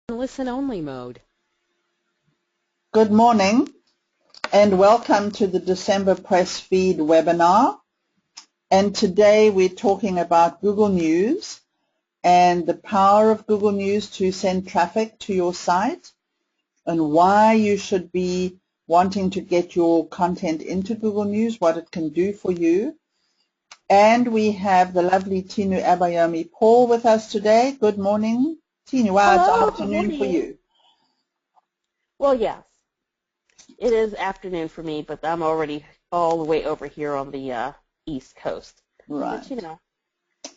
Listen-only mode. Good morning and welcome to the December Press Feed webinar. And today we're talking about Google News and the power of Google News to send traffic to your site and why you should be wanting to get your content into Google News, what it can do for you. And we have the lovely Tinu Abayomi Paul with us today. Good morning, Tinu. Wow, it's Hello, good afternoon for morning. you. Well, yes, it is afternoon for me, but I'm already all the way over here on the East Coast. Right. But, you know, Well,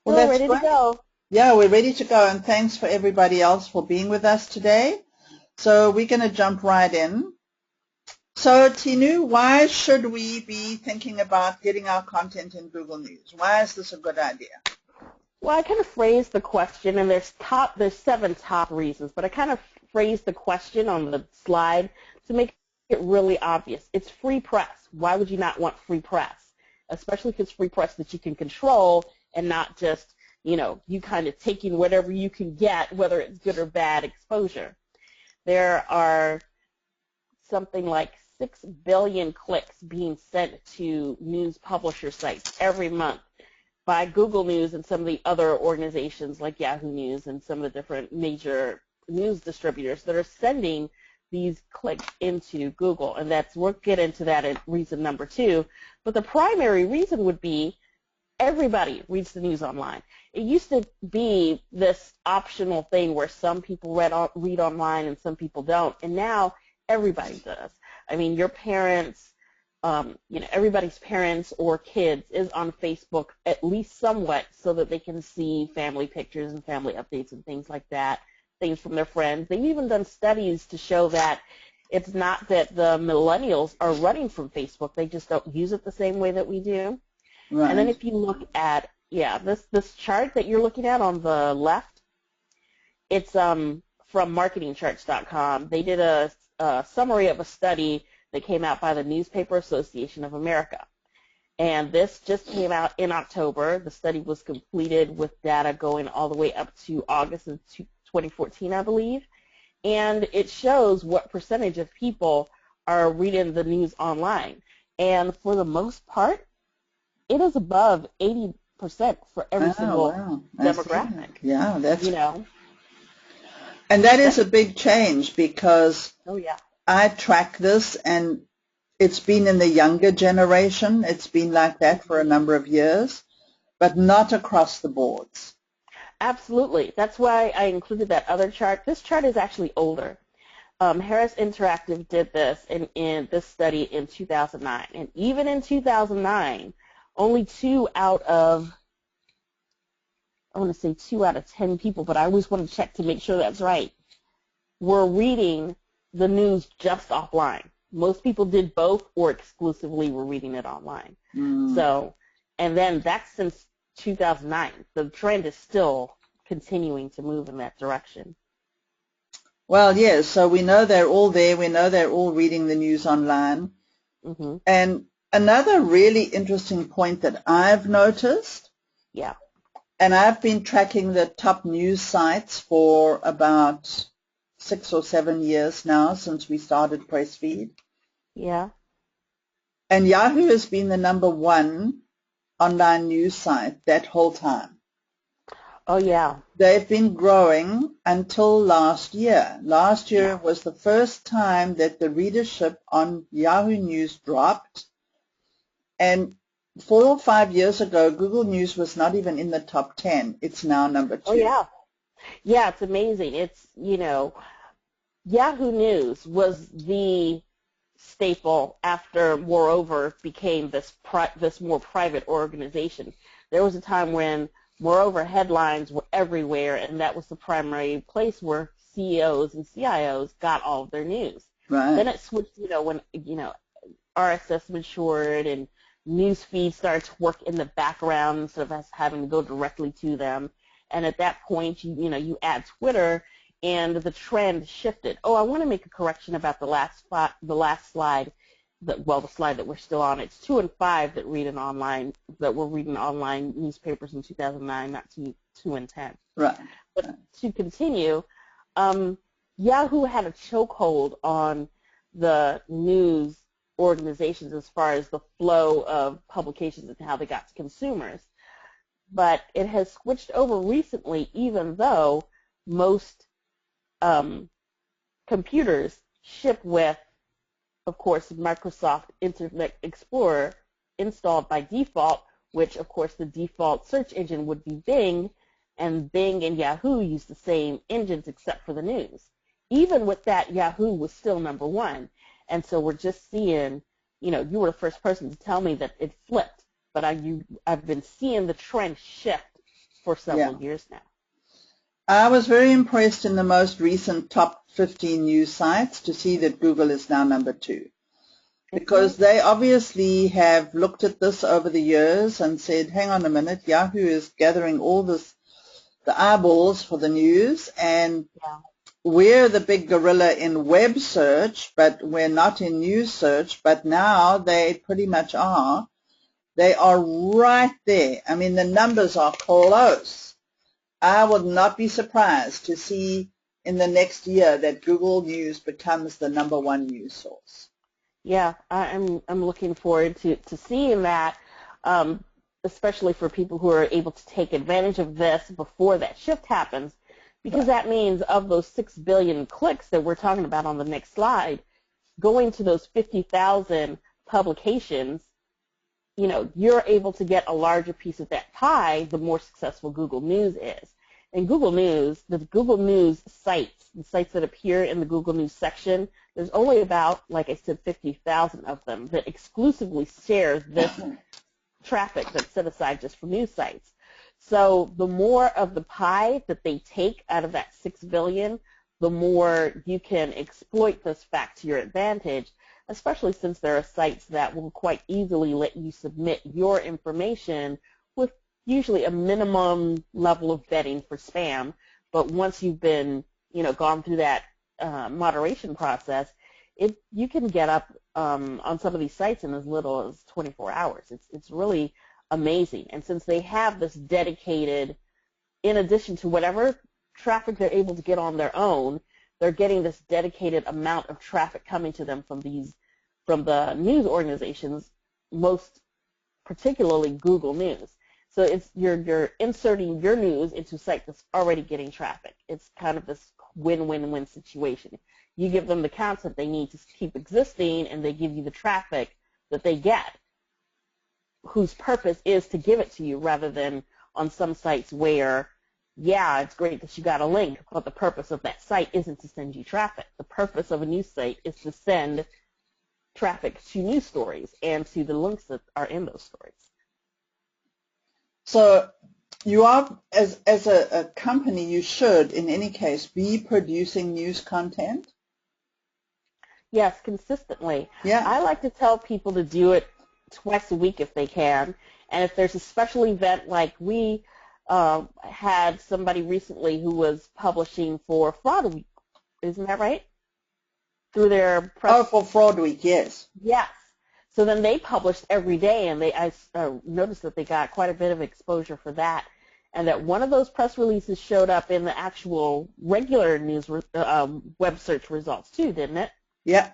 we're that's ready great. to go. Yeah, we're ready to go, and thanks for everybody else for being with us today. So we're going to jump right in. So, Tinu, why should we be thinking about getting our content in Google News? Why is this a good idea? Well, I kind of phrased the question, and there's 7 top reasons, but I kind of phrased the question on the slide to make it really obvious. It's free press. Why would you not want free press? Especially if it's free press that you can control and not just, you kind of taking whatever you can get, whether it's good or bad exposure. There are something like 6 billion clicks being sent to news publisher sites every month by Google News and some of the other organizations like Yahoo News and some of the different major news distributors that are sending these clicks into Google. And we'll get into that at reason number 2. But the primary reason would be everybody reads the news online. It used to be this optional thing where some people read online and some people don't. And now everybody does. I mean, your parents, everybody's parents or kids is on Facebook at least somewhat so that they can see family pictures and family updates and things like that, things from their friends. They've even done studies to show that it's not that the millennials are running from Facebook. They just don't use it the same way that we do. Right. And then if you look at, this chart that you're looking at on the left, it's from marketingcharts.com. They did a summary of a study that came out by the Newspaper Association of America. And this just came out in October. The study was completed with data going all the way up to August of 2014, I believe. And it shows what percentage of people are reading the news online. And for the most part, it is above 80% for every single demographic. Yeah, that's And that is a big change because I track this, and it's been in the younger generation. It's been like that for a number of years, but not across the boards. Absolutely. That's why I included that other chart. This chart is actually older. Harris Interactive did this in this study in 2009. And even in 2009, only 2 out of 10 people, but I always want to check to make sure that's right, were reading the news just offline. Most people did both or exclusively were reading it online. So, and then that's since 2009. The trend is still continuing to move in that direction. Well, yes, so we know they're all there. We know they're all reading the news online. Mm-hmm. And another really interesting point that I've noticed, and I've been tracking the top news sites for about 6 or 7 years now since we started Pressfeed. Yeah. And Yahoo has been the number 1 online news site that whole time. Oh, yeah. They've been growing until last year. Last year was the first time that the readership on Yahoo News dropped. And 4 or 5 years ago, Google News was not even in the top 10. It's now number 2. Oh, yeah. Yeah, it's amazing. It's, Yahoo News was the staple after Moreover became this more private organization. There was a time when Moreover headlines were everywhere, and that was the primary place where CEOs and CIOs got all of their news. Right. Then it switched, when RSS matured and news feeds started to work in the background instead of us having to go directly to them. And at that point, you add Twitter, and the trend shifted. Oh, I want to make a correction about the last slide. The slide that we're still on. It's 2 and 5 that were reading online newspapers in 2009, not 2 and 10. Right. But to continue, Yahoo had a chokehold on the news organizations as far as the flow of publications and how they got to consumers. But it has switched over recently, even though most computers ship with, of course, Microsoft Internet Explorer installed by default, which, of course, the default search engine would be Bing, and Bing and Yahoo use the same engines except for the news. Even with that, Yahoo was still number one. And so we're just seeing, you were the first person to tell me that it flipped, but I've been seeing the trend shift for several years now. I was very impressed in the most recent top 15 news sites to see that Google is now number 2. Because they obviously have looked at this over the years and said, hang on a minute, Yahoo is gathering all the eyeballs for the news, and we're the big gorilla in web search, but we're not in news search, but now they pretty much are. They are right there. I mean, the numbers are close. I would not be surprised to see in the next year that Google News becomes the number 1 news source. Yeah, I'm looking forward to seeing that, especially for people who are able to take advantage of this before that shift happens, because that means of those 6 billion clicks that we're talking about on the next slide, going to those 50,000 publications, you're able to get a larger piece of that pie the more successful Google News is. And Google News, the Google News sites, the sites that appear in the Google News section, there's only about, like I said, 50,000 of them that exclusively share this traffic that's set aside just for news sites. So the more of the pie that they take out of that 6 billion, the more you can exploit this fact to your advantage, especially since there are sites that will quite easily let you submit your information with usually a minimum level of vetting for spam. But once you've been, gone through that moderation process, you can get up on some of these sites in as little as 24 hours. It's really amazing. And since they have this dedicated, in addition to whatever traffic they're able to get on their own, they're getting this dedicated amount of traffic coming to them from the news organizations, most particularly Google News. So it's you're inserting your news into a site that's already getting traffic. It's kind of this win-win-win situation. You give them the content they need to keep existing, and they give you the traffic that they get, whose purpose is to give it to you, rather than on some sites where, yeah, it's great that you got a link, but the purpose of that site isn't to send you traffic. The purpose of a news site is to send traffic to news stories and to the links that are in those stories. So you are, as a company, you should, in any case, be producing news content? Yes, consistently. Yeah. I like to tell people to do it twice a week if they can. And if there's a special event, like we had somebody recently who was publishing for Fraud Week. Isn't that right? Through their press. Oh, for Fraud Week, yes. Yes. So then they published every day, and I noticed that they got quite a bit of exposure for that, and that one of those press releases showed up in the actual regular news web search results too, didn't it? Yeah.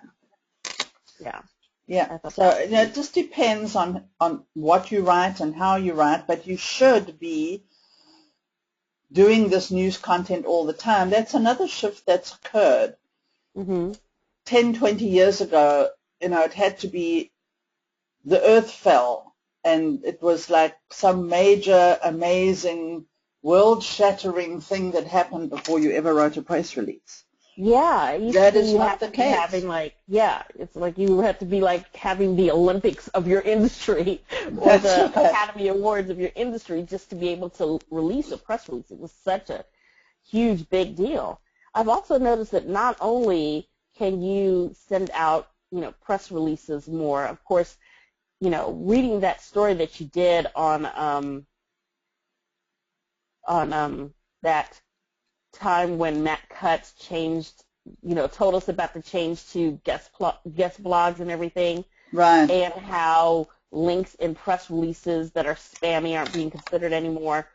Yeah. Yeah. So it just depends on what you write and how you write, but you should be doing this news content all the time. That's another shift that's occurred. 10, 20 years ago, it had to be the earth fell, and it was like some major, amazing, world-shattering thing that happened before you ever wrote a press release. Yeah, that is not the case. It's like you have to be like having the Olympics of your industry or the Academy Awards of your industry just to be able to release a press release. It was such a huge, big deal. I've also noticed that not only can you send out, press releases more, of course, reading that story that you did on that time when Matt Cutts changed, told us about the change to guest blogs and everything, right? And how links in press releases that are spammy aren't being considered anymore.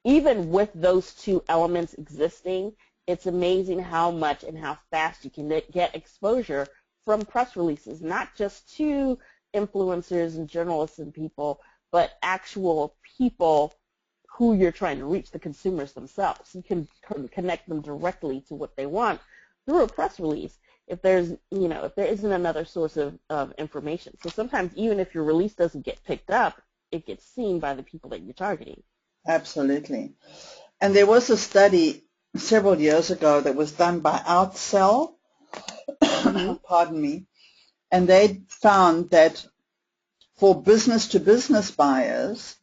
Even with those two elements existing, It's amazing how much and how fast you can get exposure from press releases, not just to influencers and journalists and people, but actual people who you're trying to reach, the consumers themselves. You can connect them directly to what they want through a press release if there's, if there isn't another source of information. So sometimes even if your release doesn't get picked up, it gets seen by the people that you're targeting. Absolutely. And there was a study several years ago that was done by Outsell, pardon me, and they found that for business-to-business buyers,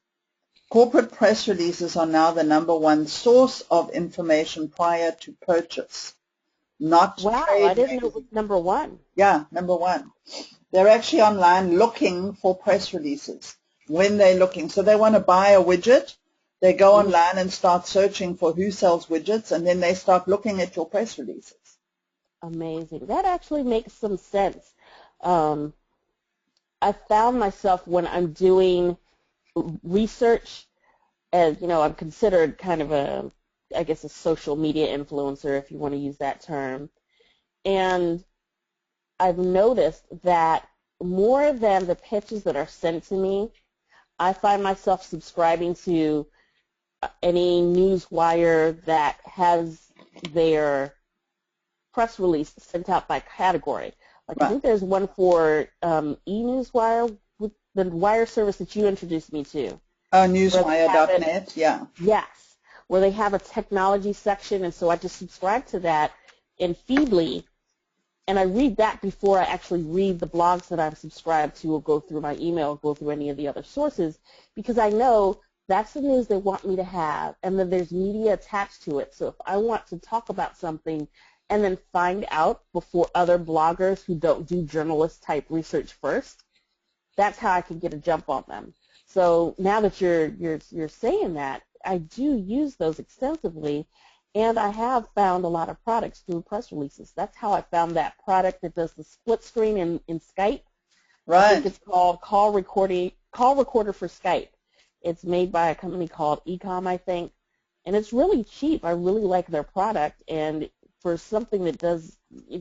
corporate press releases are now the #1 source of information prior to purchase. Not wow, trade I didn't know it was #1. Yeah, #1. They're actually online looking for press releases when they're looking. So they want to buy a widget. They go online and start searching for who sells widgets, and then they start looking at your press releases. Amazing. That actually makes some sense. I found myself when I'm doing research, as I'm considered kind of a social media influencer, if you want to use that term. And I've noticed that more than the pitches that are sent to me, I find myself subscribing to any news wire that has their press release sent out by category. Like right. I think there's one for eNewsWire, with the wire service that you introduced me to. Newswire.net, yeah. Yes, where they have a technology section, and so I just subscribe to that in Feedly, and I read that before I actually read the blogs that I've subscribed to or go through my email or go through any of the other sources, because I know that's the news they want me to have, and then there's media attached to it. So if I want to talk about something and then find out before other bloggers who don't do journalist-type research first, that's how I can get a jump on them. So now that you're saying that, I do use those extensively, and I have found a lot of products through press releases. That's how I found that product that does the split screen in Skype. Right. I think it's called Call Recorder for Skype. It's made by a company called Ecom, I think, and it's really cheap. I really like their product, and for something that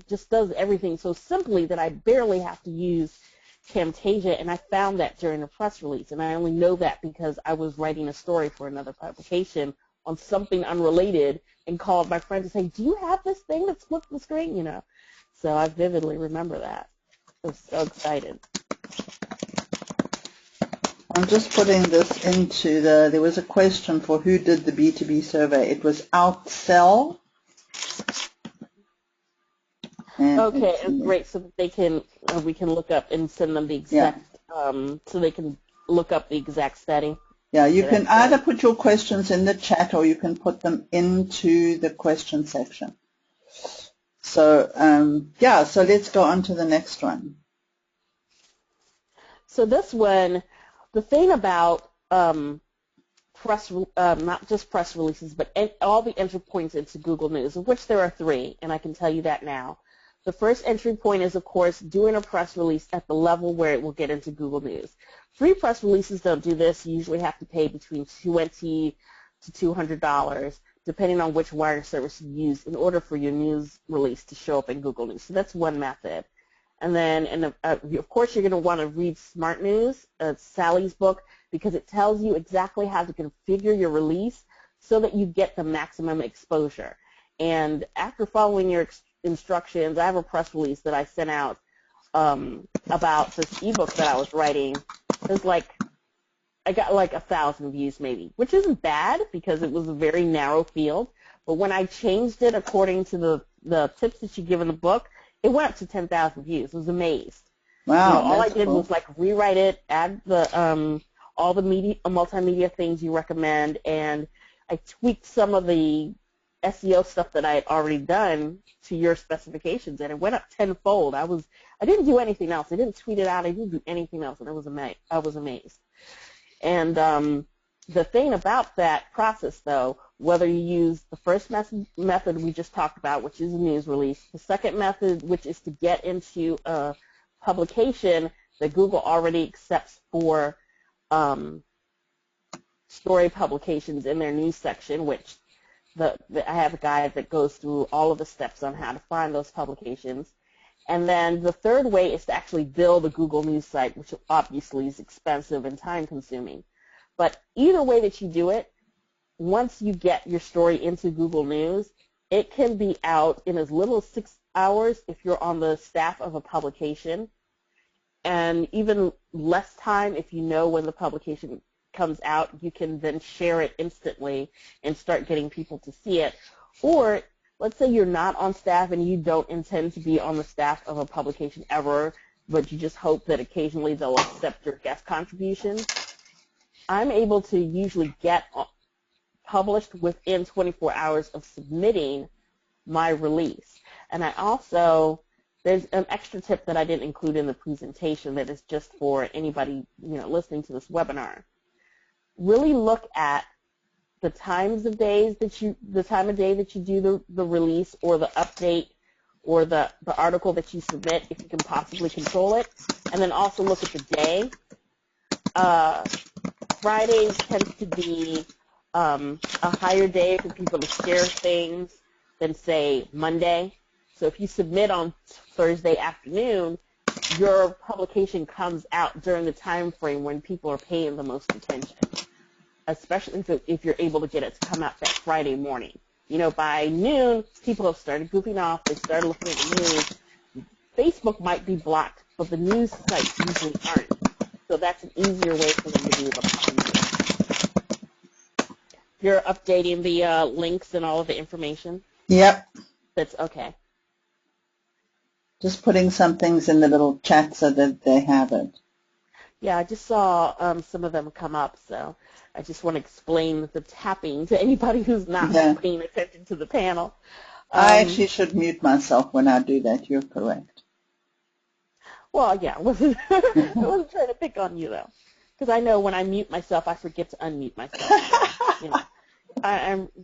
just does everything so simply that I barely have to use Camtasia, and I found that during a press release, and I only know that because I was writing a story for another publication on something unrelated and called my friend to say, do you have this thing that splits the screen, So I vividly remember that. I was so excited. I'm just putting this into there was a question for who did the B2B survey. It was Outsell. Okay, great. So that we can look up and send them the exact, so they can look up the exact setting. Yeah, you can either put your questions in the chat or you can put them into the question section. So, so let's go on to the next one. So this one, the thing about not just press releases, but all the entry points into Google News, of which there are 3, and I can tell you that now. The first entry point is, of course, doing a press release at the level where it will get into Google News. Free press releases don't do this. You usually have to pay between $20 to $200, depending on which wire service you use, in order for your news release to show up in Google News. So that's one method. And then, of course, you're going to want to read Smart News, Sally's book, because it tells you exactly how to configure your release so that you get the maximum exposure. And after following your instructions, I have a press release that I sent out about this ebook that I was writing. I got like 1,000 views maybe, which isn't bad because it was a very narrow field. But when I changed it according to the tips that you give in the book, it went up to 10,000 views. I was amazed. Wow! All I did was rewrite it, add the all the multimedia things you recommend, and I tweaked some of the SEO stuff that I had already done to your specifications, and it went up tenfold. I didn't do anything else. I didn't tweet it out. I didn't do anything else, and I was amazed. And the thing about that process, though, whether you use the first method we just talked about, which is a news release, the second method, which is to get into a publication that Google already accepts for story publications in their news section, which I have a guide that goes through all of the steps on how to find those publications. And then the third way is to actually build a Google News site, which obviously is expensive and time-consuming. But either way that you do it, once you get your story into Google News, it can be out in as little as 6 hours if you're on the staff of a publication, and even less time if you know when the publication comes out. You can then share it instantly and start getting people to see it. Or let's say you're not on staff and you don't intend to be on the staff of a publication ever, but you just hope that occasionally they'll accept your guest contributions. I'm able to usually get published within 24 hours of submitting my release. And I also, there's an extra tip that I didn't include in the presentation that is just for anybody listening to this webinar. Really look at the time of day that you do the release or the update or the article that you submit, if you can possibly control it, and then also look at the day. Fridays tends to be a higher day for people to share things than, say, Monday. So if you submit on Thursday afternoon, your publication comes out during the time frame when people are paying the most attention, especially if you're able to get it to come out that Friday morning. By noon, people have started goofing off. They started looking at the news. Facebook might be blocked, but the news sites usually aren't. So that's an easier way for them to do the publication. You're updating the links and all of the information? Yep. That's okay. Just putting some things in the little chat so that they have it. Yeah, I just saw some of them come up, so I just want to explain the tapping to anybody who's not paying attention to the panel. I actually should mute myself when I do that. You're correct. Well, yeah, I wasn't trying to pick on you, though, because I know when I mute myself, I forget to unmute myself. So,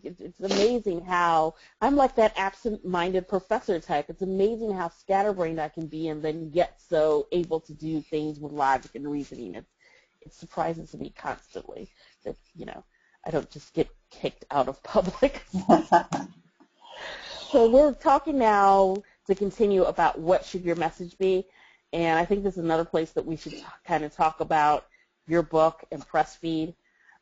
it's amazing how I'm like that absent-minded professor type. It's amazing how scatterbrained I can be and then yet so able to do things with logic and reasoning. It surprises me constantly that, I don't just get kicked out of public. So we're talking now to continue about what should your message be, and I think this is another place that we should kind of talk about your book and Pressfeed.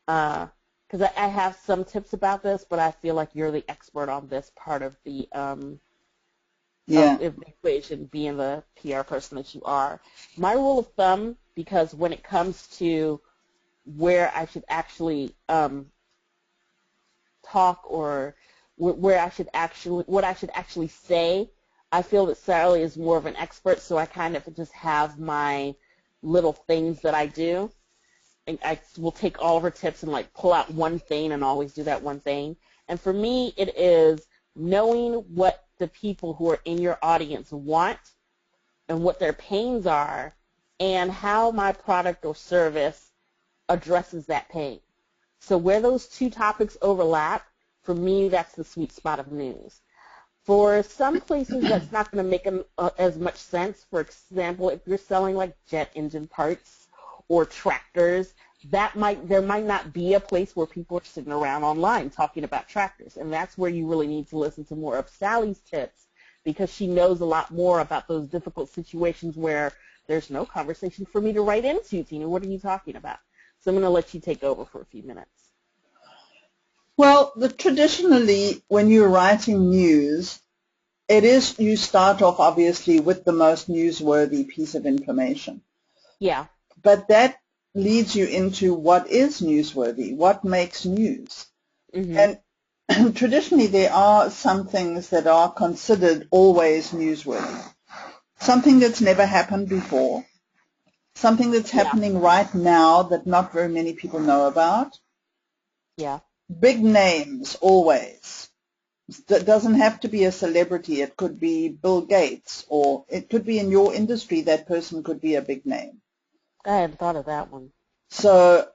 Because I have some tips about this, but I feel like you're the expert on this part of the of the equation, being the PR person that you are. My rule of thumb, because when it comes to where I should actually talk or what I should actually say, I feel that Sally is more of an expert, so I kind of just have my little things that I do. And I will take all of her tips and pull out one thing and always do that one thing. And for me, it is knowing what the people who are in your audience want and what their pains are and how my product or service addresses that pain. So where those two topics overlap, for me, that's the sweet spot of news. For some places, that's not going to make as much sense. For example, if you're selling jet engine parts or tractors, there might not be a place where people are sitting around online talking about tractors, and that's where you really need to listen to more of Sally's tips, because she knows a lot more about those difficult situations where there's no conversation for me to write into. Tina, what are you talking about? So I'm going to let you take over for a few minutes. Well, traditionally, when you're writing news, you start off obviously with the most newsworthy piece of information. Yeah. But that leads you into what is newsworthy, what makes news. Mm-hmm. And traditionally there are some things that are considered always newsworthy. Something that's never happened before, something that's happening right now that not very many people know about. Yeah. Big names always. It doesn't have to be a celebrity. It could be Bill Gates, or it could be in your industry. That person could be a big name. I hadn't thought of that one. So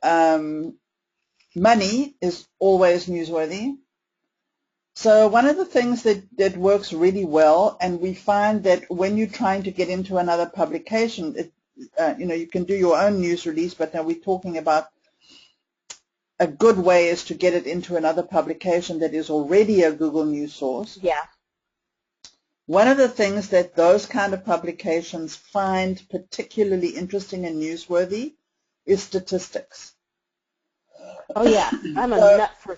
money is always newsworthy. So one of the things that works really well, and we find that when you're trying to get into another publication, you can do your own news release, but now we're talking about a good way is to get it into another publication that is already a Google News source. Yeah. One of the things that those kind of publications find particularly interesting and newsworthy is statistics. Oh yeah, I'm a nut for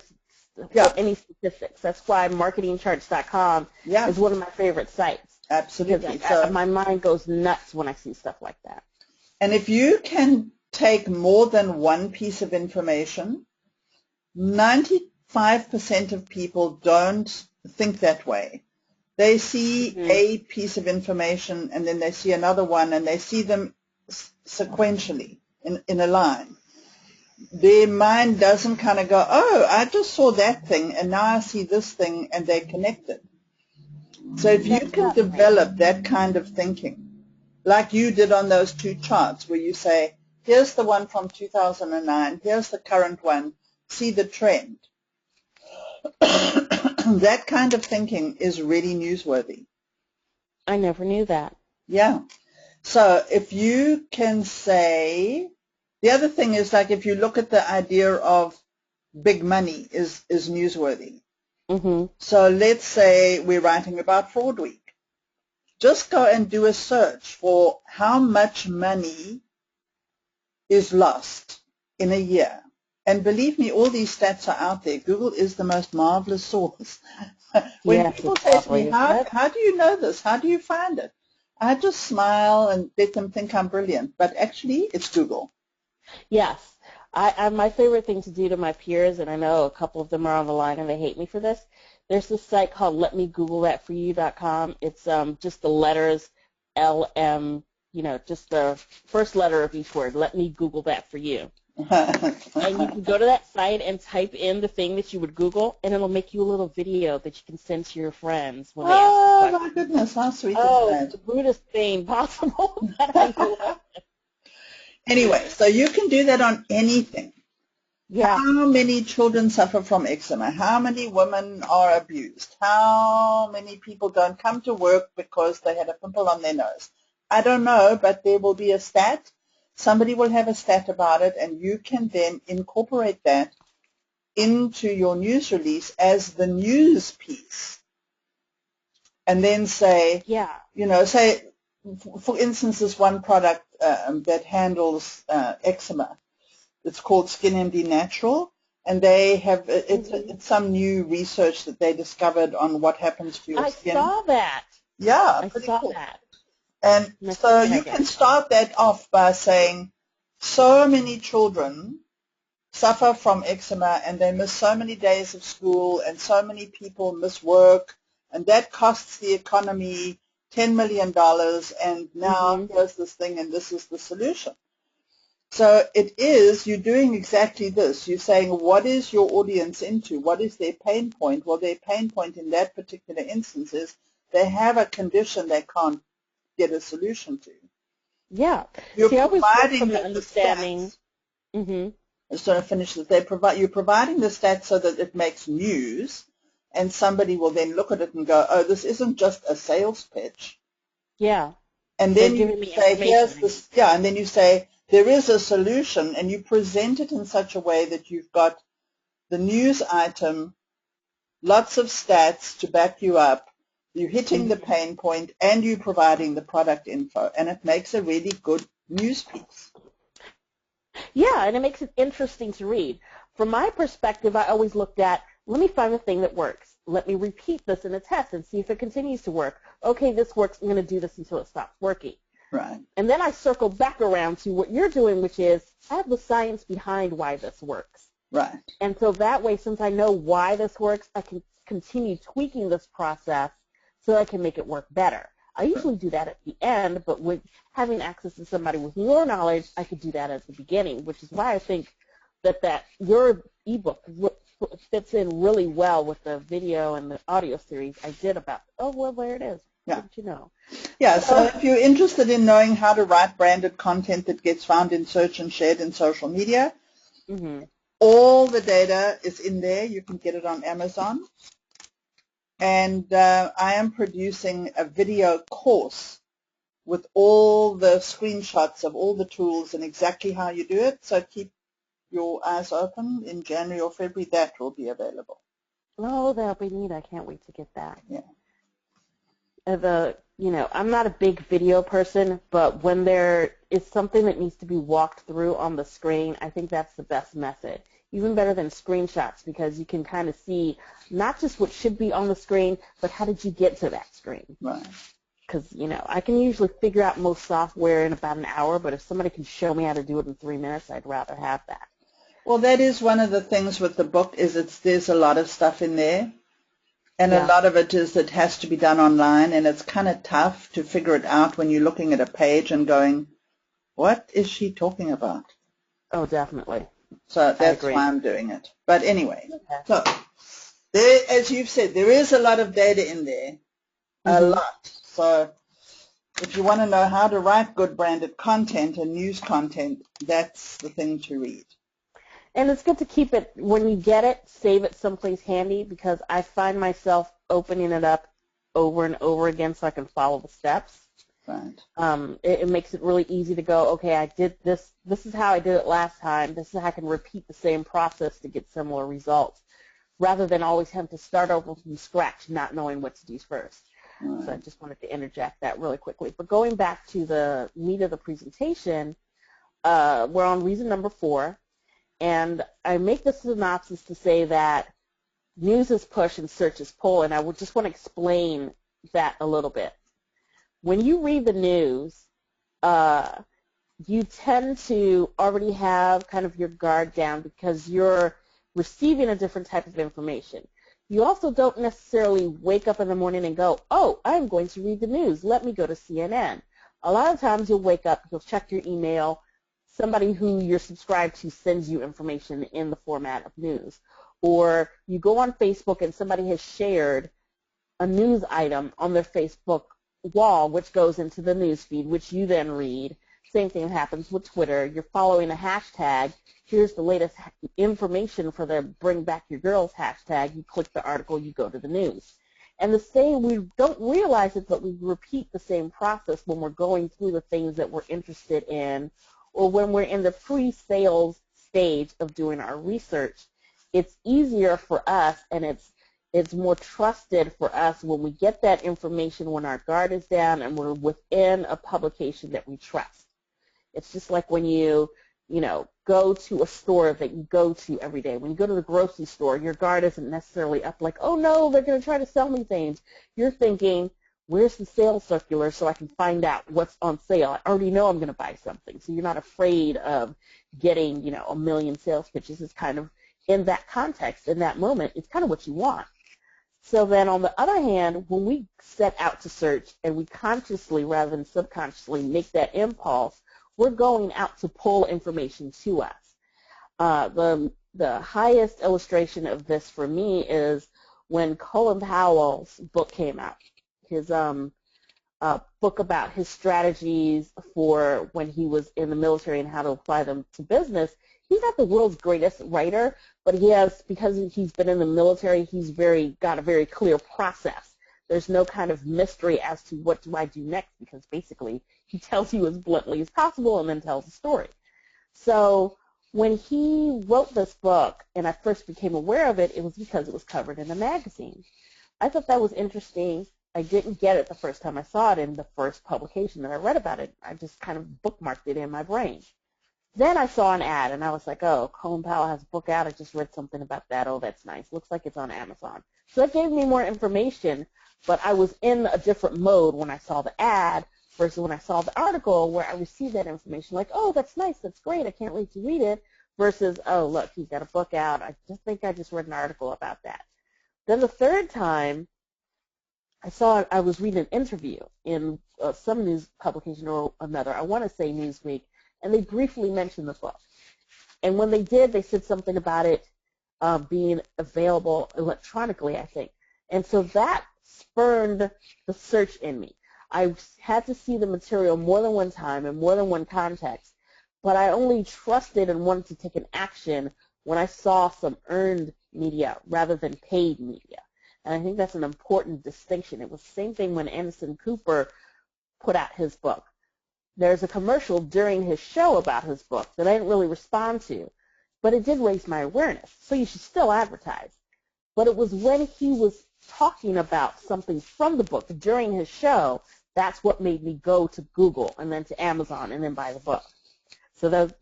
any statistics. That's why marketingcharts.com is one of my favorite sites. Absolutely. Because my mind goes nuts when I see stuff like that. And if you can take more than one piece of information, 95% of people don't think that way. They see a piece of information and then they see another one and they see them sequentially in a line. Their mind doesn't kind of go, oh, I just saw that thing and now I see this thing, and they're connected. So if you can develop that kind of thinking, like you did on those two charts where you say, here's the one from 2009, here's the current one, see the trend. That kind of thinking is really newsworthy. I never knew that. Yeah. So if you can say, the other thing is, like, if you look at the idea of big money is newsworthy. Mm-hmm. So let's say we're writing about Fraud Week. Just go and do a search for how much money is lost in a year. And believe me, all these stats are out there. Google is the most marvelous source. When people say to me, how do you know this? How do you find it? I just smile and let them think I'm brilliant. But actually, it's Google. Yes. My favorite thing to do to my peers, and I know a couple of them are on the line and they hate me for this, there's this site called letmegooglethatforyou.com. It's just the letters LM, just the first letter of each word. Let me Google that for you. And you can go to that site and type in the thing that you would Google, and it'll make you a little video that you can send to your friends when they ask you questions. Oh, my goodness, how sweet is that? Oh, it's the rudest thing possible that I love it. Anyway, so you can do that on anything. Yeah. How many children suffer from eczema? How many women are abused? How many people don't come to work because they had a pimple on their nose? I don't know, but there will be a stat. Somebody will have a stat about it, and you can then incorporate that into your news release as the news piece. And then say, say, for instance, this one product that handles eczema. It's called SkinMD Natural, and they have it's some new research that they discovered on what happens to your skin. I saw that. Yeah, I saw that. And so you can start that off by saying, so many children suffer from eczema and they miss so many days of school, and so many people miss work, and that costs the economy $10 million, and now here's this thing, and this is the solution. So you're doing exactly this. You're saying, what is your audience into? What is their pain point? Well, their pain point in that particular instance is they have a condition they can't get a solution to. Yeah. You're providing the understanding. I'm just going to finish this. You're providing the stats so that it makes news, and somebody will then look at it and go, oh, this isn't just a sales pitch. Yeah. And then you say, here's this, and then you say, there is a solution, and you present it in such a way that you've got the news item, lots of stats to back you up, you're hitting the pain point, and you're providing the product info, and it makes a really good news piece. Yeah, and it makes it interesting to read. From my perspective, I always looked at, let me find the thing that works. Let me repeat this in a test and see if it continues to work. Okay, this works. I'm going to do this until it stops working. Right. And then I circle back around to what you're doing, which is I have the science behind why this works. Right. And so that way, since I know why this works, I can continue tweaking this process so I can make it work better. I usually do that at the end, but with having access to somebody with more knowledge, I could do that at the beginning, which is why I think that your ebook fits in really well with the video and the audio series I did about, there it is. Yeah. Didn't you know? Yeah, so if you're interested in knowing how to write branded content that gets found in search and shared in social media, all the data is in there. You can get it on Amazon. And I am producing a video course with all the screenshots of all the tools and exactly how you do it. So keep your eyes open in January or February, that will be available. Oh, that'll be neat. I can't wait to get that. Yeah. I'm not a big video person, but when there is something that needs to be walked through on the screen, I think that's the best method. Even better than screenshots, because you can kind of see not just what should be on the screen, but how did you get to that screen? Right. Because, I can usually figure out most software in about an hour, but if somebody can show me how to do it in 3 minutes, I'd rather have that. Well, that is one of the things with the book, is there's a lot of stuff in there. And Yeah. a lot of it has to be done online, and it's kind of tough to figure it out when you're looking at a page and going, what is she talking about? Oh, definitely. So that's why I'm doing it. But anyway, Okay. So there, as you've said, there is a lot of data in there, a lot. So if you want to know how to write good branded content and news content, that's the thing to read. And it's good to keep it, when you get it, save it someplace handy, because I find myself opening it up over and over again so I can follow the steps. Right. It makes it really easy to go, okay, I did this. This is how I did it last time. This is how I can repeat the same process to get similar results, rather than always having to start over from scratch, not knowing what to do first. Right. So I just wanted to interject that really quickly. But going back to the meat of the presentation, we're on reason number 4. And I make the synopsis to say that news is push and search is pull, and I would just want to explain that a little bit. When you read the news, you tend to already have kind of your guard down because you're receiving a different type of information. You also don't necessarily wake up in the morning and go, oh, I'm going to read the news. Let me go to CNN. A lot of times you'll wake up, you'll check your email, somebody who you're subscribed to sends you information in the format of news. Or you go on Facebook and somebody has shared a news item on their Facebook wall, which goes into the news feed, which you then read. Same thing happens with Twitter. You're following a hashtag. Here's the latest information for the Bring Back Your Girls hashtag. You click the article, you go to the news. And the same, we don't realize it, but we repeat the same process when we're going through the things that we're interested in, or when we're in the pre-sales stage of doing our research. It's easier for us, and it's more trusted for us when we get that information when our guard is down and we're within a publication that we trust. It's just like when you go to a store that you go to every day. When you go to the grocery store, your guard isn't necessarily up like, oh no, they're going to try to sell me things. You're thinking, where's the sales circular so I can find out what's on sale? I already know I'm going to buy something. So you're not afraid of getting, a million sales pitches. It's kind of in that context, in that moment, it's kind of what you want. So then on the other hand, when we set out to search and we consciously rather than subconsciously make that impulse, we're going out to pull information to us. The highest illustration of this for me is when Colin Powell's book came out. His book about his strategies for when he was in the military and how to apply them to business. He's not the world's greatest writer, but because he's been in the military, he's got a very clear process. There's no kind of mystery as to what do I do next, because basically he tells you as bluntly as possible and then tells a story. So when he wrote this book and I first became aware of it, it was because it was covered in a magazine. I thought that was interesting. I didn't get it the first time I saw it in the first publication that I read about it. I just kind of bookmarked it in my brain. Then I saw an ad, and I was like, oh, Colin Powell has a book out. I just read something about that. Oh, that's nice. Looks like it's on Amazon. So it gave me more information, but I was in a different mode when I saw the ad versus when I saw the article where I received that information like, oh, that's nice. That's great. I can't wait to read it versus, oh, look, he's got a book out. I think I just read an article about that. Then the third time, I was reading an interview in some news publication or another. I want to say Newsweek. And they briefly mentioned the book. And when they did, they said something about it being available electronically, I think. And so that spurred the search in me. I had to see the material more than one time in more than one context, but I only trusted and wanted to take an action when I saw some earned media rather than paid media. And I think that's an important distinction. It was the same thing when Anderson Cooper put out his book. There's a commercial during his show about his book that I didn't really respond to. but it did raise my awareness, so you should still advertise. But it was when he was talking about something from the book during his show, that's what made me go to Google and then to Amazon and then buy the book. So those,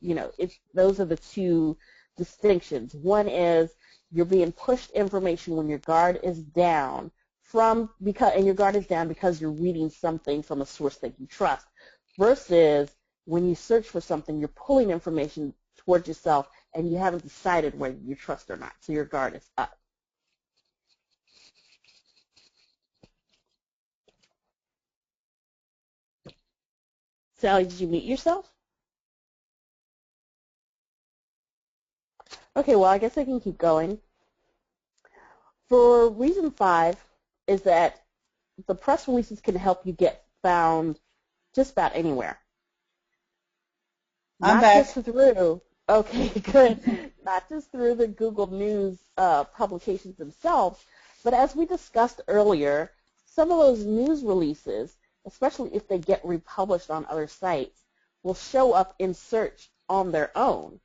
those are the two distinctions. One is you're being pushed information when your guard is down and your guard is down because you're reading something from a source that you trust, versus when you search for something, you're pulling information towards yourself and you haven't decided whether you trust or not, so your guard is up. Sally, did you mute yourself? Okay, well, I guess I can keep going. For reason 5 is that the press releases can help you get found just about anywhere. I'm back. Just through, okay, good. Not just through the Google News publications themselves, but as we discussed earlier, some of those news releases, especially if they get republished on other sites, will show up in search on their own.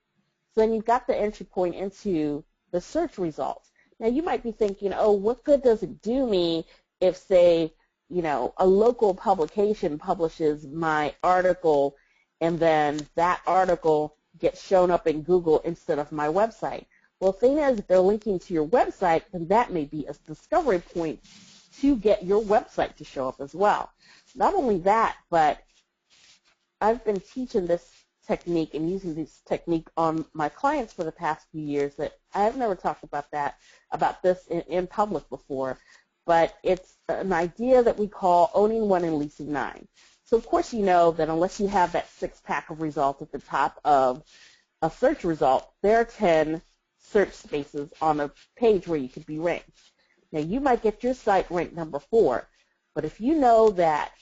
So then you've got the entry point into the search results. Now you might be thinking, oh, what good does it do me if, say, a local publication publishes my article and then that article gets shown up in Google instead of my website? Well, the thing is, if they're linking to your website, then that may be a discovery point to get your website to show up as well. Not only that, but I've been teaching this technique and using this technique on my clients for the past few years that I have never talked about this in public before, but it's an idea that we call owning one and leasing nine. So of course you know that unless you have that 6-pack of results at the top of a search result, there are 10 search spaces on a page where you could be ranked. Now you might get your site ranked number 4, but if you know that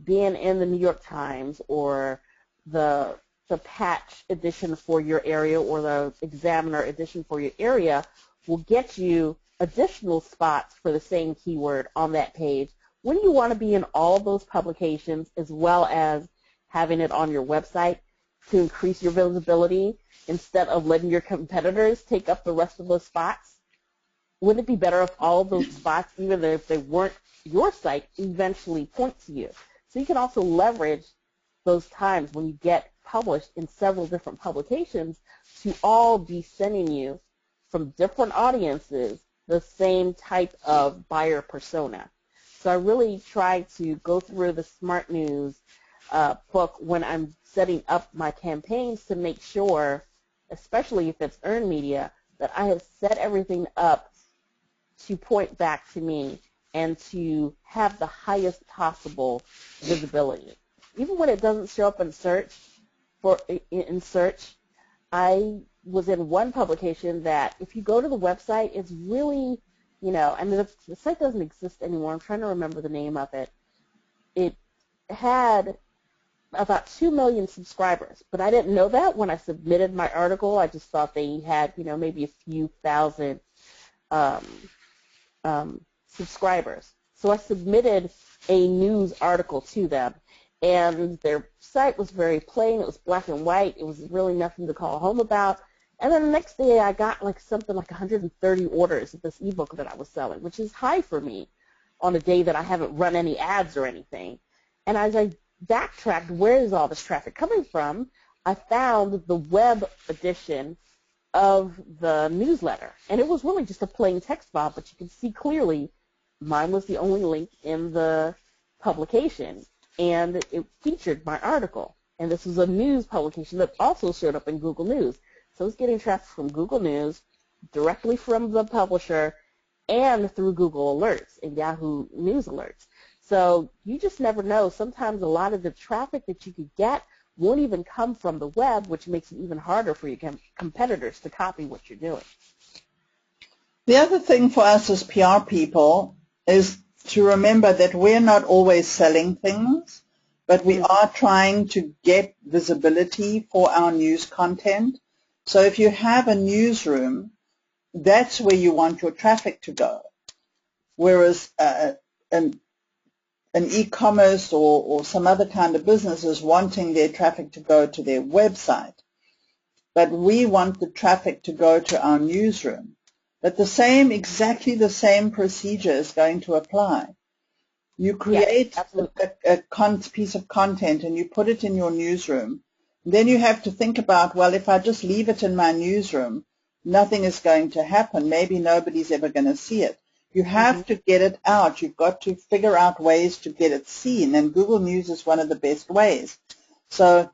being in the New York Times or the patch edition for your area or the Examiner edition for your area will get you additional spots for the same keyword on that page, wouldn't you want to be in all of those publications as well as having it on your website to increase your visibility instead of letting your competitors take up the rest of those spots? Wouldn't it be better if all of those spots, even if they weren't your site, eventually point to you? So you can also leverage those times when you get published in several different publications to all be sending you from different audiences the same type of buyer persona. So I really try to go through the Smart News book when I'm setting up my campaigns to make sure, especially if it's earned media, that I have set everything up to point back to me and to have the highest possible visibility. Even when it doesn't show up in search, I was in one publication that if you go to the website, it's really, and the site doesn't exist anymore. I'm trying to remember the name of it. It had about 2 million subscribers, but I didn't know that when I submitted my article. I just thought they had, maybe a few thousand subscribers. So I submitted a news article to them, and their site was very plain. It was black and white. It was really nothing to call home about. And then the next day I got something like 130 orders of this ebook that I was selling, which is high for me on a day that I haven't run any ads or anything. And as I backtracked, where is all this traffic coming from, I found the web edition of the newsletter. And it was really just a plain text file, but you can see clearly mine was the only link in the publication, and it featured my article. And this was a news publication that also showed up in Google News. So I was getting traffic from Google News, directly from the publisher, and through Google Alerts and Yahoo News Alerts. So you just never know. Sometimes a lot of the traffic that you could get won't even come from the web, which makes it even harder for your competitors to copy what you're doing. The other thing for us as PR people is to remember that we're not always selling things, but we are trying to get visibility for our news content. So if you have a newsroom, that's where you want your traffic to go. Whereas an e-commerce or some other kind of business is wanting their traffic to go to their website. but we want the traffic to go to our newsroom. But exactly the same procedure is going to apply. You create a piece of content and you put it in your newsroom. Then you have to think about, well, if I just leave it in my newsroom, nothing is going to happen. Maybe nobody's ever going to see it. You have to get it out. You've got to figure out ways to get it seen, and Google News is one of the best ways. So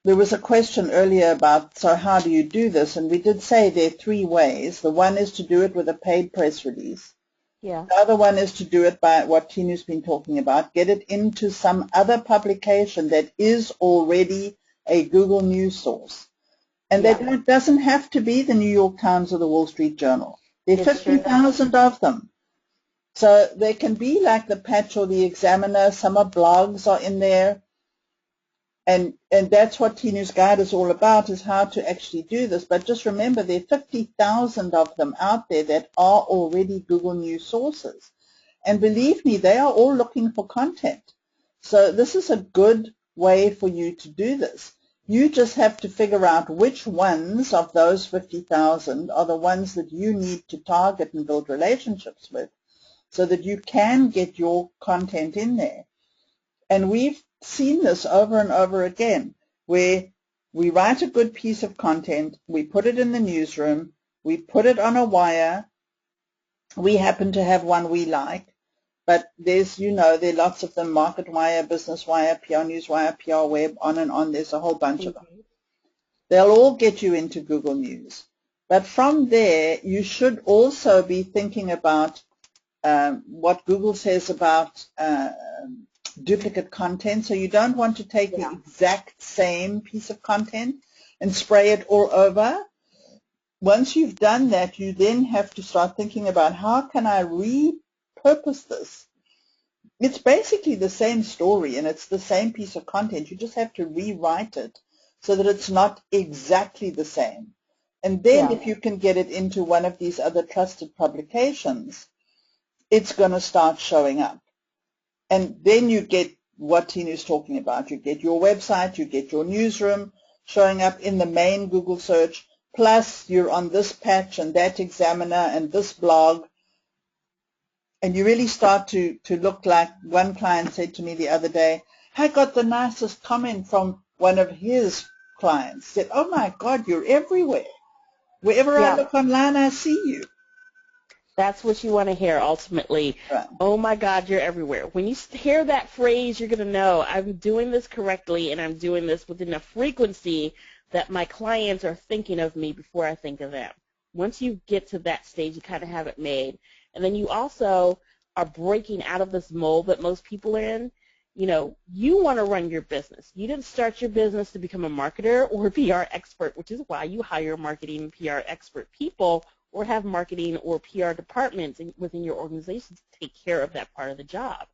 there was a question earlier about, so how do you do this? And we did say there are 3 ways. The one is to do it with a paid press release. Yeah. The other one is to do it by what Tinu's been talking about, get it into some other publication that is already a Google News source. And that doesn't have to be the New York Times or the Wall Street Journal. There are 50,000 of them. So they can be like the Patch or the Examiner. Some of blogs are in there. And that's what Tinu's guide is all about, is how to actually do this. But just remember, there are 50,000 of them out there that are already Google News sources. And believe me, they are all looking for content. So this is a good way for you to do this. You just have to figure out which ones of those 50,000 are the ones that you need to target and build relationships with so that you can get your content in there. And we've seen this over and over again, where we write a good piece of content, we put it in the newsroom, we put it on a wire. We happen to have one we like, but there are lots of them: MarketWire, BusinessWire, PR Newswire, PR Web, on and on. There's a whole bunch of them. They'll all get you into Google News. But from there, you should also be thinking about what Google says about duplicate content. So you don't want to take the exact same piece of content and spray it all over. Once you've done that, you then have to start thinking about, how can I repurpose this? It's basically the same story and it's the same piece of content. You just have to rewrite it so that it's not exactly the same. And then if you can get it into one of these other trusted publications, it's going to start showing up. And then you get what Tinu's talking about. You get your website, you get your newsroom showing up in the main Google search, plus you're on this Patch and that Examiner and this blog. And you really start to look like, one client said to me the other day, I got the nicest comment from one of his clients. Said, oh my God, you're everywhere. Wherever I look online, I see you. That's what you want to hear ultimately. Right. Oh my God, you're everywhere. When you hear that phrase, you're going to know I'm doing this correctly and I'm doing this with enough frequency that my clients are thinking of me before I think of them. Once you get to that stage, you kind of have it made. And then you also are breaking out of this mold that most people are in. You know, you want to run your business. You didn't start your business to become a marketer or a PR expert, which is why you hire marketing and PR expert people or have marketing or PR departments within your organization to take care of that part of the job.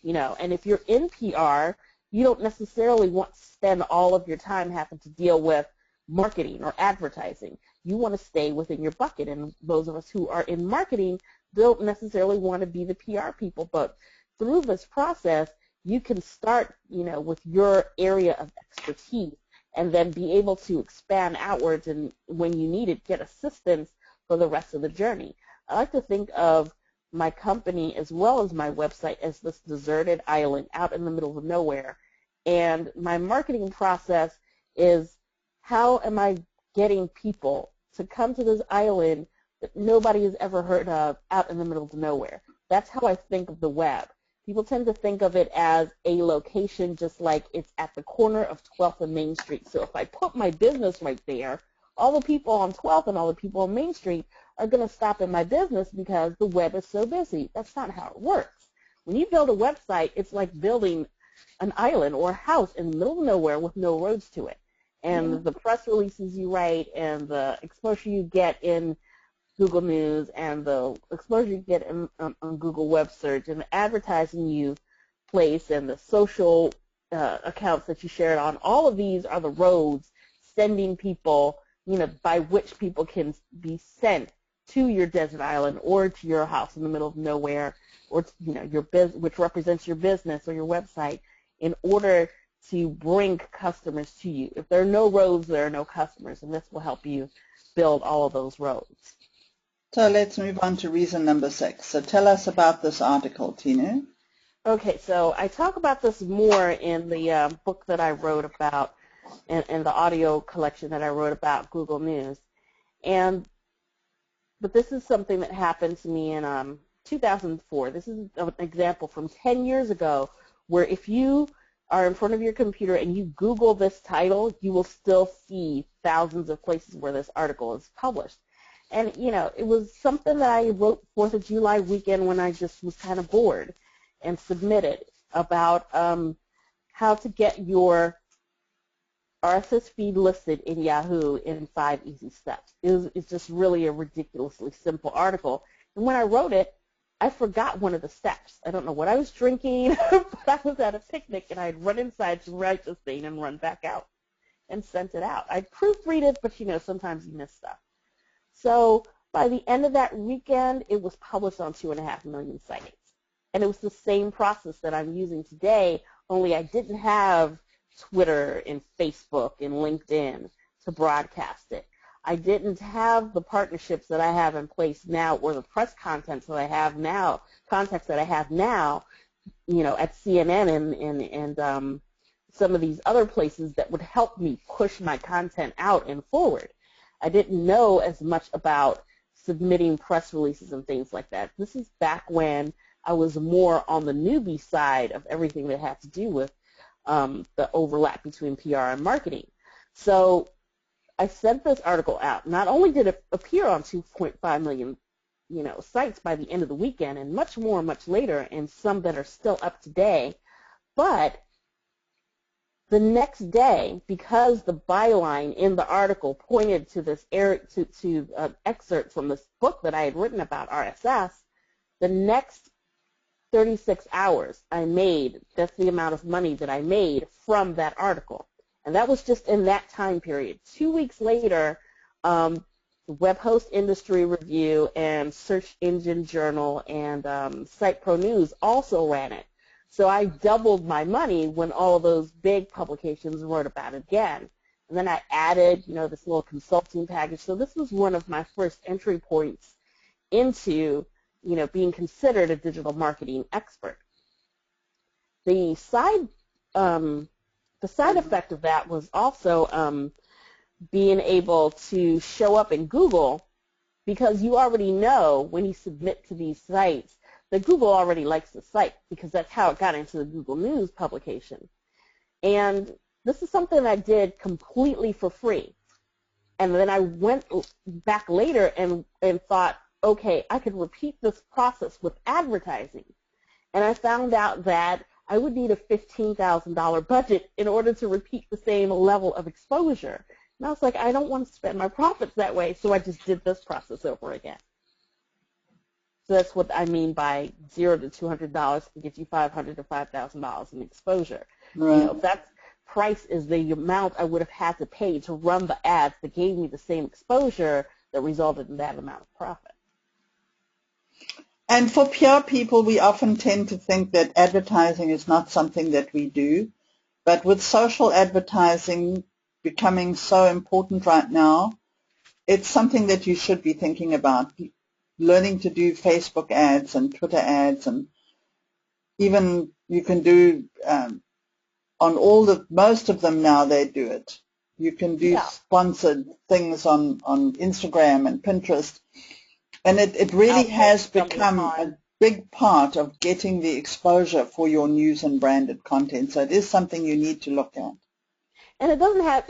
You know, and if you're in PR, you don't necessarily want to spend all of your time having to deal with marketing or advertising. You want to stay within your bucket, and those of us who are in marketing don't necessarily want to be the PR people, but through this process, you can start, you know, with your area of expertise and then be able to expand outwards, and when you need it, get assistance for the rest of the journey. I like to think of my company as well as my website as this deserted island out in the middle of nowhere. And my marketing process is, how am I getting people to come to this island that nobody has ever heard of out in the middle of nowhere? That's how I think of the web. People tend to think of it as a location just like it's at the corner of 12th and Main Street. So if I put my business right there, all the people on 12th and all the people on Main Street are going to stop in my business because the web is so busy. That's not how it works. When you build a website, it's like building an island or a house in the middle of nowhere with no roads to it. And the press releases you write and the exposure you get in Google News and the exposure you get on Google Web Search and the advertising you place and the social accounts that you share it on, all of these are the roads sending people, you know, by which people can be sent to your desert island or to your house in the middle of nowhere, or to, you know, your which represents your business or your website, in order to bring customers to you. If there are no roads, there are no customers, and this will help you build all of those roads. So let's move on to reason number 6. So tell us about this article, Tinu. Okay, so I talk about this more in the book that I wrote about, and the audio collection that I wrote about Google News. But this is something that happened to me in 2004. This is an example from 10 years ago where if you are in front of your computer and you Google this title, you will still see thousands of places where this article is published. And, you know, it was something that I wrote 4th of July weekend when I just was kind of bored, and submitted about how to get your RSS feed listed in Yahoo in 5 easy steps. It's just really a ridiculously simple article. And when I wrote it, I forgot one of the steps. I don't know what I was drinking, but I was at a picnic and I'd run inside to write this thing and run back out and sent it out. I proofread it, but you know, sometimes you miss stuff. So by the end of that weekend, it was published on 2.5 million sites. And it was the same process that I'm using today, only I didn't have Twitter and Facebook and LinkedIn to broadcast it. I didn't have the partnerships that I have in place now, or the press contacts that I have now, you know, at CNN and some of these other places that would help me push my content out and forward. I didn't know as much about submitting press releases and things like that. This is back when I was more on the newbie side of everything that had to do with the overlap between PR and marketing. So I sent this article out. Not only did it appear on 2.5 million, you know, sites by the end of the weekend, and much more much later, and some that are still up today, but the next day, because the byline in the article pointed to this excerpt from this book that I had written about RSS, the next 36 hours I made, that's the amount of money that I made from that article. And that was just in that time period. 2 weeks later, the Web Host Industry Review and Search Engine Journal and Site Pro News also ran it. So I doubled my money when all of those big publications wrote about it again. And then I added, you know, this little consulting package. So this was one of my first entry points into, you know, being considered a digital marketing expert. The side effect of that was also being able to show up in Google, because you already know when you submit to these sites that Google already likes the site, because that's how it got into the Google News publication. And this is something I did completely for free. And then I went back later and thought, okay, I could repeat this process with advertising. And I found out that I would need a $15,000 budget in order to repeat the same level of exposure. And I was like, I don't want to spend my profits that way, so I just did this process over again. So that's what I mean by $0 to $200 can get you $500 to $5,000 in exposure. Right. You know, that price is the amount I would have had to pay to run the ads that gave me the same exposure that resulted in that amount of profit. And for PR people, we often tend to think that advertising is not something that we do. But with social advertising becoming so important right now, it's something that you should be thinking about. Learning to do Facebook ads and Twitter ads, and even you can do on most of them now they do it. You can do sponsored things on Instagram and Pinterest. And it really has become a big part of getting the exposure for your news and branded content. So it is something you need to look at. And it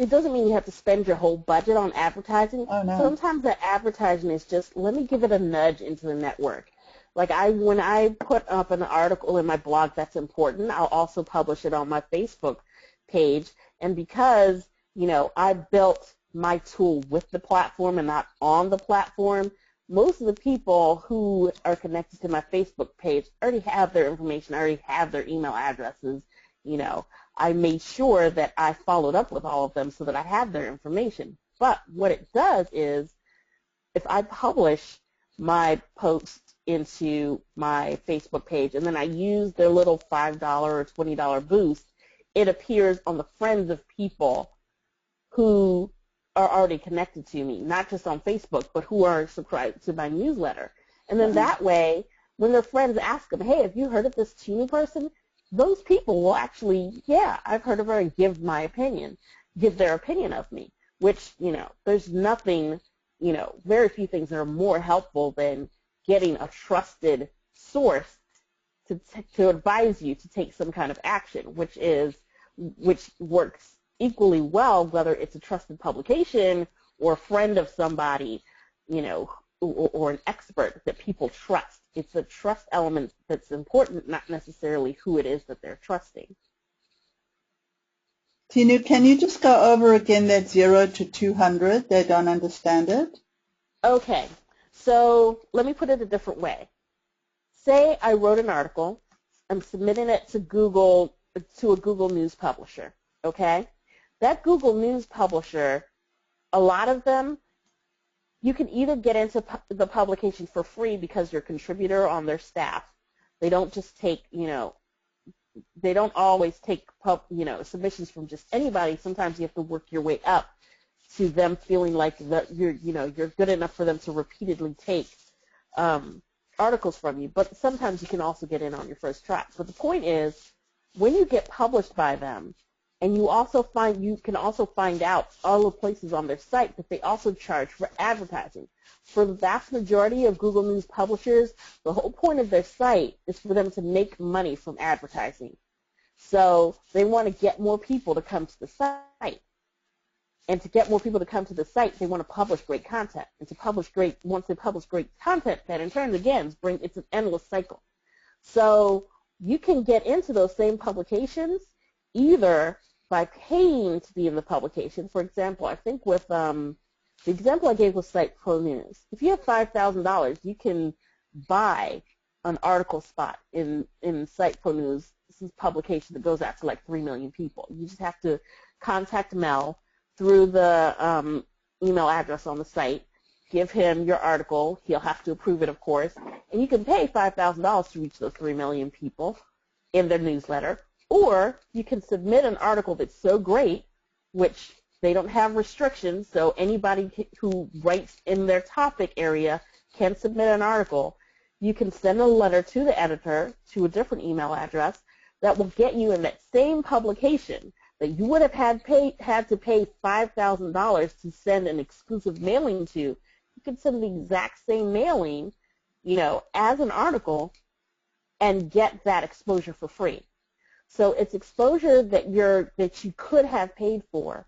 doesn't mean you have to spend your whole budget on advertising. Oh, no. Sometimes the advertising is just, let me give it a nudge into the network. Like when I put up an article in my blog that's important, I'll also publish it on my Facebook page. And because, you know, I built my tool with the platform and not on the platform, most of the people who are connected to my Facebook page already have their information, already have their email addresses. You know, I made sure that I followed up with all of them so that I have their information. But what it does is, if I publish my post into my Facebook page and then I use their little $5 or $20 boost, it appears on the friends of people who are already connected to me, not just on Facebook, but who are subscribed to my newsletter. And then that way, when their friends ask them, hey, have you heard of this Teeny person? Those people will actually, yeah, I've heard of her, and give their opinion of me, which, there's nothing, very few things that are more helpful than getting a trusted source to advise you to take some kind of action, which works equally well whether it's a trusted publication or a friend of somebody, or an expert that people trust. It's a trust element that's important, not necessarily who it is that they're trusting. Tinu, can you just go over again that 0 to 200? They don't understand it. Okay, so let me put it a different way. Say I wrote an article, I'm submitting it to a Google News publisher, okay? That Google News publisher, a lot of them, you can either get into the publication for free because you're a contributor on their staff. They don't just take, they don't always take, submissions from just anybody. Sometimes you have to work your way up to them feeling like that you're good enough for them to repeatedly take articles from you. But sometimes you can also get in on your first try. But the point is, when you get published by them, and you can also find out all the places on their site that they also charge for advertising. For the vast majority of Google News publishers, the whole point of their site is for them to make money from advertising. So they want to get more people to come to the site. And to get more people to come to the site, they want to publish great content. And once they publish great content, that in turn, again, it's an endless cycle. So you can get into those same publications either by paying to be in the publication. For example, I think with the example I gave was Site Pro News. If you have $5,000, you can buy an article spot in Site Pro News. This is a publication that goes out to like 3 million people. You just have to contact Mel through the email address on the site, give him your article. He'll have to approve it, of course, and you can pay $5,000 to reach those 3 million people in their newsletter. Or you can submit an article that's so great, which they don't have restrictions, so anybody who writes in their topic area can submit an article. You can send a letter to the editor to a different email address that will get you in that same publication that you would have had to pay $5,000 to send an exclusive mailing to. You can send the exact same mailing, as an article and get that exposure for free. So it's exposure that you could have paid for,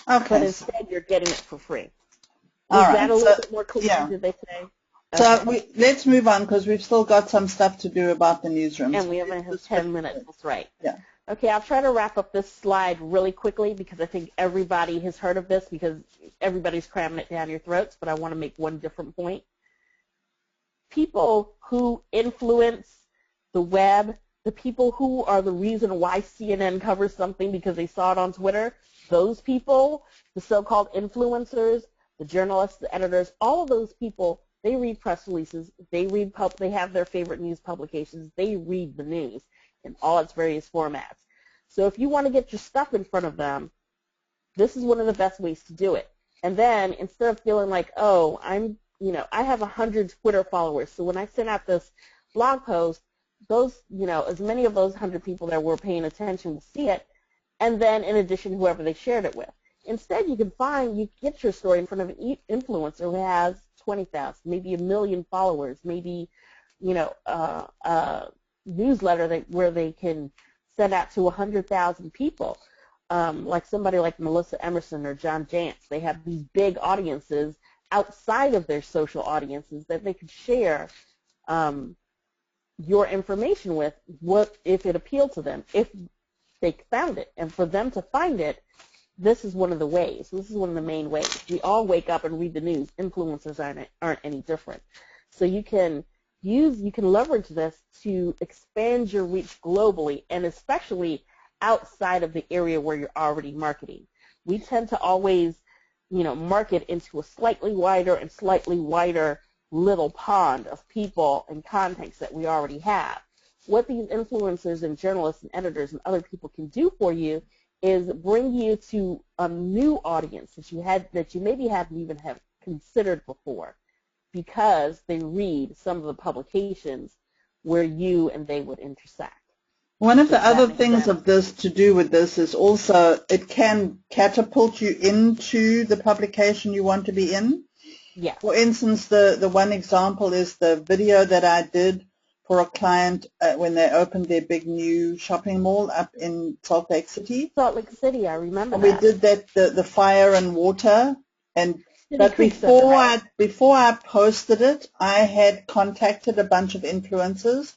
okay, but instead you're getting it for free. All right. That a little bit more clear, yeah. did they say? So let's move on because we've still got some stuff to do about the newsrooms. And we only have 10 minutes, that's right. Yeah. Okay, I'll try to wrap up this slide really quickly because I think everybody has heard of this because everybody's cramming it down your throats, but I want to make one different point. People who influence the web, the people who are the reason why CNN covers something because they saw it on Twitter, those people, the so-called influencers, the journalists, the editors, all of those people, they read press releases, they have their favorite news publications, they read the news in all its various formats. So if you want to get your stuff in front of them, this is one of the best ways to do it. And then instead of feeling like, oh, I have 100 Twitter followers, so when I send out this blog post, those, as many of those 100 people that were paying attention will see it, and then in addition, whoever they shared it with. Instead, you get your story in front of an influencer who has 20,000, maybe 1 million followers, maybe, a newsletter where they can send out to 100,000 people, like somebody like Melissa Emerson or John Jantsch. They have these big audiences outside of their social audiences that they could share your information with, if it appealed to them, if they found it. And for them to find it, this is one of the ways. This is one of the main ways. We all wake up and read the news. Influencers aren't any different. So you can leverage this to expand your reach globally, and especially outside of the area where you're already marketing. We tend to always, market into a slightly wider little pond of people and contacts that we already have. what these influencers and journalists and editors and other people can do for you is bring you to a new audience that you maybe haven't even have considered before, because they read some of the publications where you and they would intersect. One of the other things of this to do with this is also it can catapult you into the publication you want to be in. Yes. For instance, the one example is the video that I did for a client when they opened their big new shopping mall up in Salt Lake City. Salt Lake City, I remember and that. We did that, the fire and water. But before I posted it, I had contacted a bunch of influencers,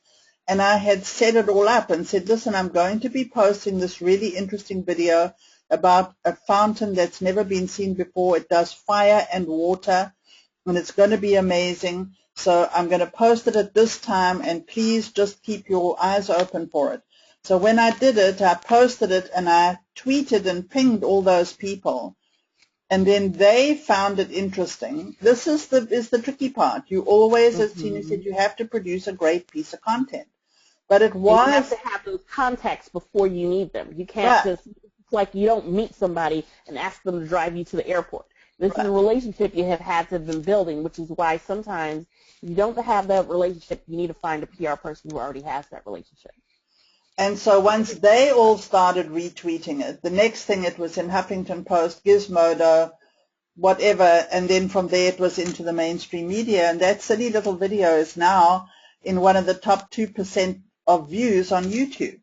and I had set it all up and said, listen, I'm going to be posting this really interesting video about a fountain that's never been seen before. It does fire and water, and it's going to be amazing. So I'm going to post it at this time, and please just keep your eyes open for it. So when I did it, I posted it, and I tweeted and pinged all those people. And then they found it interesting. This is the tricky part. You always, as Tina said, you have to produce a great piece of content. But it was... And you have to have those contacts before you need them. You can't just, it's like you don't meet somebody and ask them to drive you to the airport. This is a relationship you have had to have been building, which is why sometimes if you don't have that relationship, you need to find a PR person who already has that relationship. And so once they all started retweeting it, the next thing it was in Huffington Post, Gizmodo, whatever, and then from there it was into the mainstream media. And that silly little video is now in one of the top 2% of views on YouTube.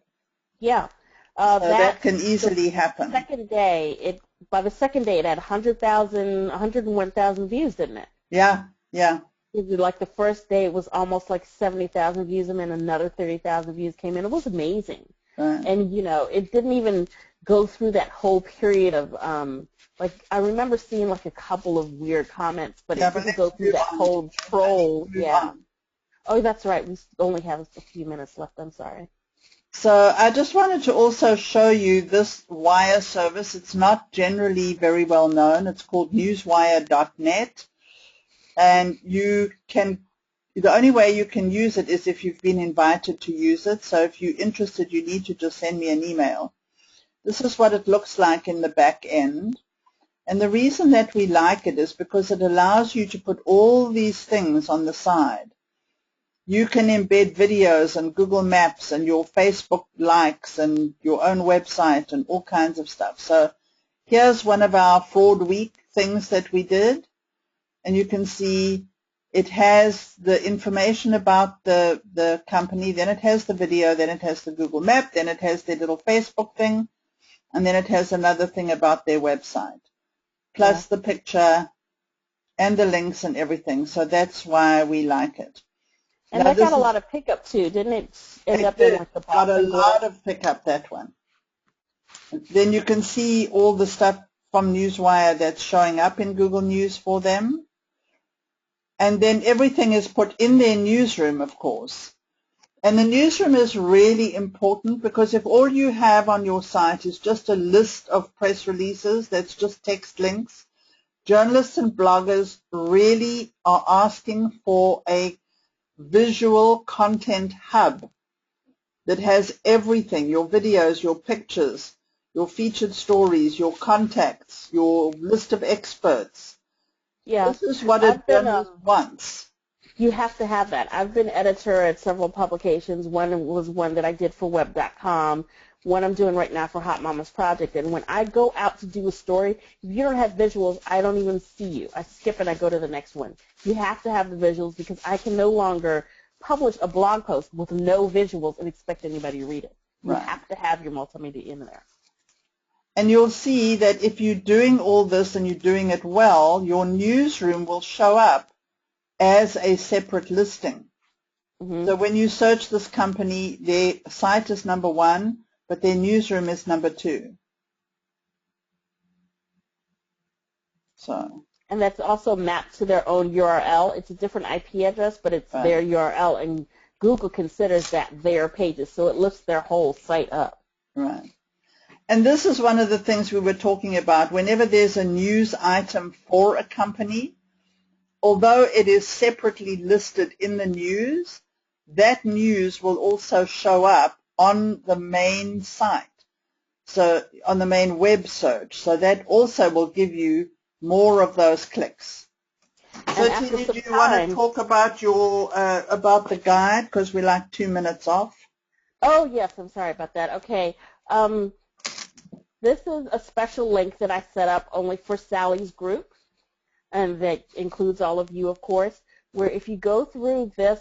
Yeah. So that can easily happen. By the second day, it had 101,000 views, didn't it? Yeah, yeah. Like the first day, it was almost like 70,000 views, and then another 30,000 views came in. It was amazing. Right. And, it didn't even go through that whole period of, I remember seeing like a couple of weird comments, but it didn't go through that whole troll. Yeah. Oh, that's right. We only have a few minutes left. I'm sorry. So I just wanted to also show you this wire service. It's not generally very well known. It's called newswire.net. And the only way you can use it is if you've been invited to use it. So if you're interested, you need to just send me an email. This is what it looks like in the back end. And the reason that we like it is because it allows you to put all these things on the side. You can embed videos and Google Maps and your Facebook likes and your own website and all kinds of stuff. So here's one of our Fraud Week things that we did. And you can see it has the information about the company, then it has the video, then it has the Google Map, then it has their little Facebook thing, and then it has another thing about their website, plus the picture and the links and everything. So that's why we like it. And that got a lot of pickup too, didn't it? End up in like the got a lot of pickup, that one. Then you can see all the stuff from Newswire that's showing up in Google News for them. And then everything is put in their newsroom, of course. And the newsroom is really important because if all you have on your site is just a list of press releases, that's just text links, journalists and bloggers really are asking for a visual content hub that has everything, your videos, your pictures, your featured stories, your contacts, your list of experts. Yeah. This is what a journalist wants. You have to have that. I've been editor at several publications. One was one that I did for Web.com. One I'm doing right now for Hot Mamas Project. And when I go out to do a story, if you don't have visuals, I don't even see you. I skip and I go to the next one. You have to have the visuals because I can no longer publish a blog post with no visuals and expect anybody to read it. You have to have your multimedia in there. And you'll see that if you're doing all this and you're doing it well, your newsroom will show up as a separate listing. So when you search this company, their site is number 1, but their newsroom is number 2. So. And that's also mapped to their own URL. It's a different IP address, but it's their URL, and Google considers that their pages, so it lifts their whole site up. Right. And this is one of the things we were talking about. Whenever there's a news item for a company, although it is separately listed in the news, that news will also show up on the main site, so on the main web search. So that also will give you more of those clicks. So Tina, do you want to talk about your about the guide, because we're like 2 minutes off? Oh yes, I'm sorry about that. Okay. This is a special link that I set up only for Sally's group, and that includes all of you, of course, where if you go through this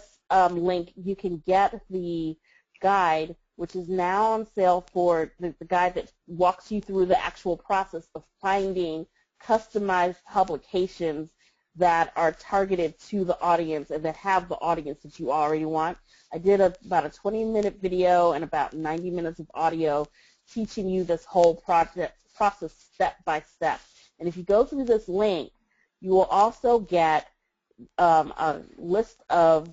link, you can get the guide, which is now on sale for the guide that walks you through the actual process of finding customized publications that are targeted to the audience and that have the audience that you already want. I did about a 20-minute video and about 90 minutes of audio teaching you this whole process step by step. And if you go through this link, you will also get a list of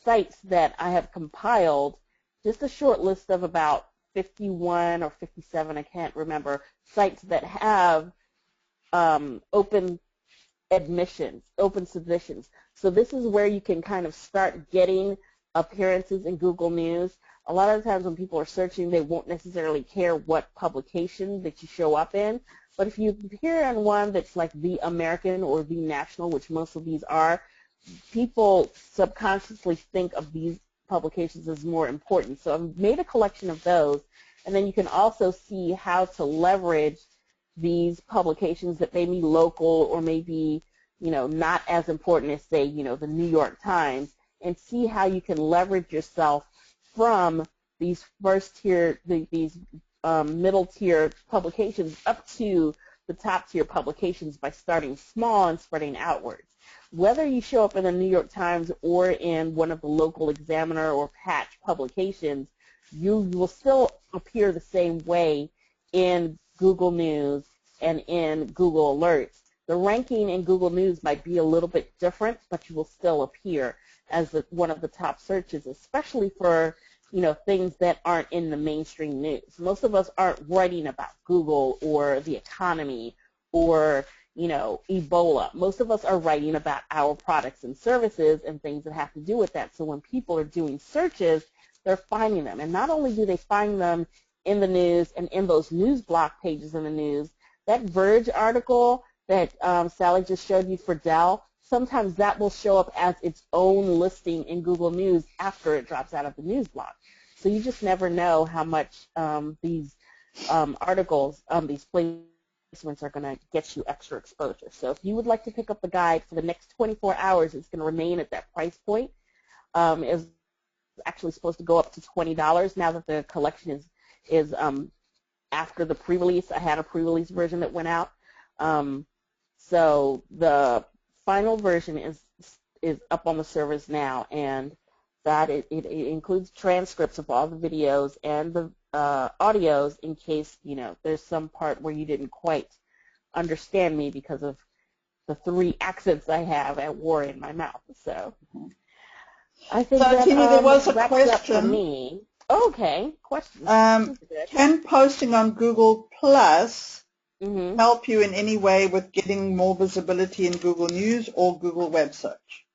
sites that I have compiled, just a short list of about 51 or 57, I can't remember, sites that have open admissions, open submissions. So this is where you can kind of start getting appearances in Google News. A lot of the times when people are searching, they won't necessarily care what publication that you show up in. But if you appear in one that's like The American or The National, which most of these are, people subconsciously think of these publications as more important. So I've made a collection of those, and then you can also see how to leverage these publications that may be local or may be, not as important as, say, the New York Times, and see how you can leverage yourself from these first-tier, these middle-tier publications up to the top-tier publications by starting small and spreading outwards. Whether you show up in the New York Times or in one of the local Examiner or Patch publications, you will still appear the same way in Google News and in Google Alerts. The ranking in Google News might be a little bit different, but you will still appear as one of the top searches, especially for things that aren't in the mainstream news. Most of us aren't writing about Google or the economy or Ebola. Most of us are writing about our products and services and things that have to do with that. So when people are doing searches, they're finding them. And not only do they find them in the news and in those news block pages in the news, that Verge article that Sally just showed you for Dell, sometimes that will show up as its own listing in Google News after it drops out of the news block. So you just never know how much these articles, these placements are going to get you extra exposure. So if you would like to pick up the guide for the next 24 hours, it's going to remain at that price point. It's actually supposed to go up to $20 now that the collection is after the pre-release. I had a pre-release version that went out. So the final version is up on the servers now, and that it includes transcripts of all the videos and the audios in case there's some part where you didn't quite understand me because of the 3 accents I have at war in my mouth. So I think that Tina, there was a wraps question. up for me. Okay, question. Can posting on Google Plus help you in any way with getting more visibility in Google News or Google Web Search?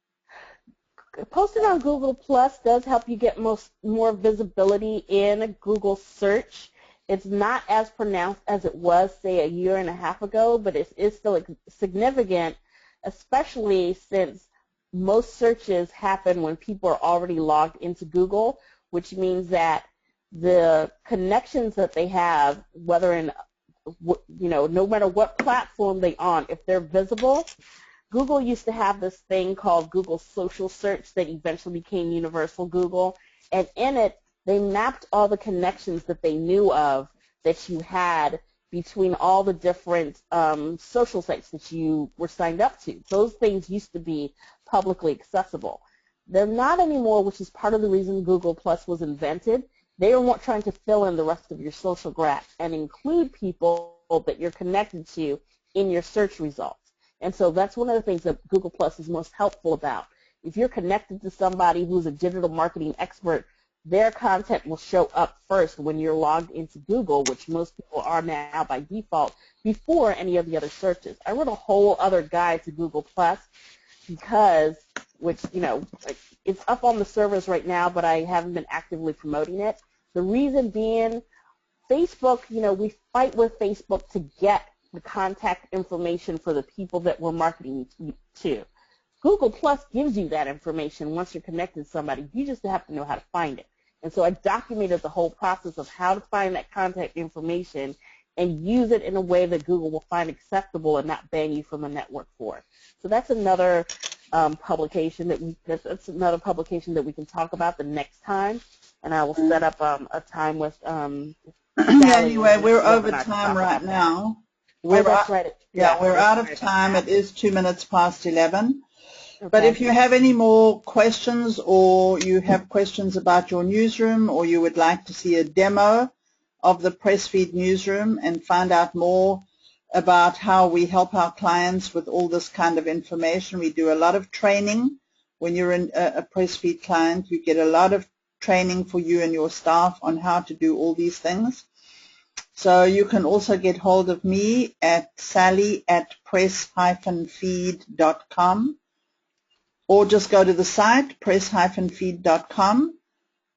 Posting on Google Plus does help you get more visibility in Google Search. It's not as pronounced as it was, say, a year and a half ago, but it is still significant, especially since most searches happen when people are already logged into Google, which means that the connections that they have, whether in no matter what platform they're on, if they're visible. Google used to have this thing called Google Social Search that eventually became Universal Google, and in it they mapped all the connections that they knew of that you had between all the different social sites that you were signed up to. Those things used to be publicly accessible. They're not anymore, which is part of the reason Google Plus was invented. They are trying to fill in the rest of your social graph and include people that you're connected to in your search results. And so that's one of the things that Google Plus is most helpful about. If you're connected to somebody who's a digital marketing expert, their content will show up first when you're logged into Google, which most people are now by default, before any of the other searches. I wrote a whole other guide to Google Plus because which, like, it's up on the servers right now, but I haven't been actively promoting it. The reason being, Facebook, we fight with Facebook to get the contact information for the people that we're marketing to. Google Plus gives you that information once you're connected to somebody. You just have to know how to find it. And so I documented the whole process of how to find that contact information and use it in a way that Google will find acceptable and not ban you from the network for it. So that's another publication that's another publication that we can talk about the next time, and I will set up a time with anyway, we're over time right now. That's right. Yeah, we're out of time. It is 2 minutes past 11. Okay. But if you have any more questions, or you have questions about your newsroom, or you would like to see a demo of the Pressfeed newsroom and find out more about how we help our clients with all this kind of information, we do a lot of training. When you're a Pressfeed client, you get a lot of training for you and your staff on how to do all these things. So you can also get hold of me at sally@press-feed.com, or just go to the site press-feed.com,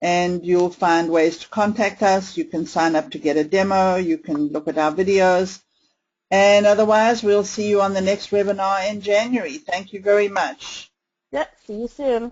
and you'll find ways to contact us. You can sign up to get a demo. You can look at our videos. And otherwise, we'll see you on the next webinar in January. Thank you very much. Yep, see you soon.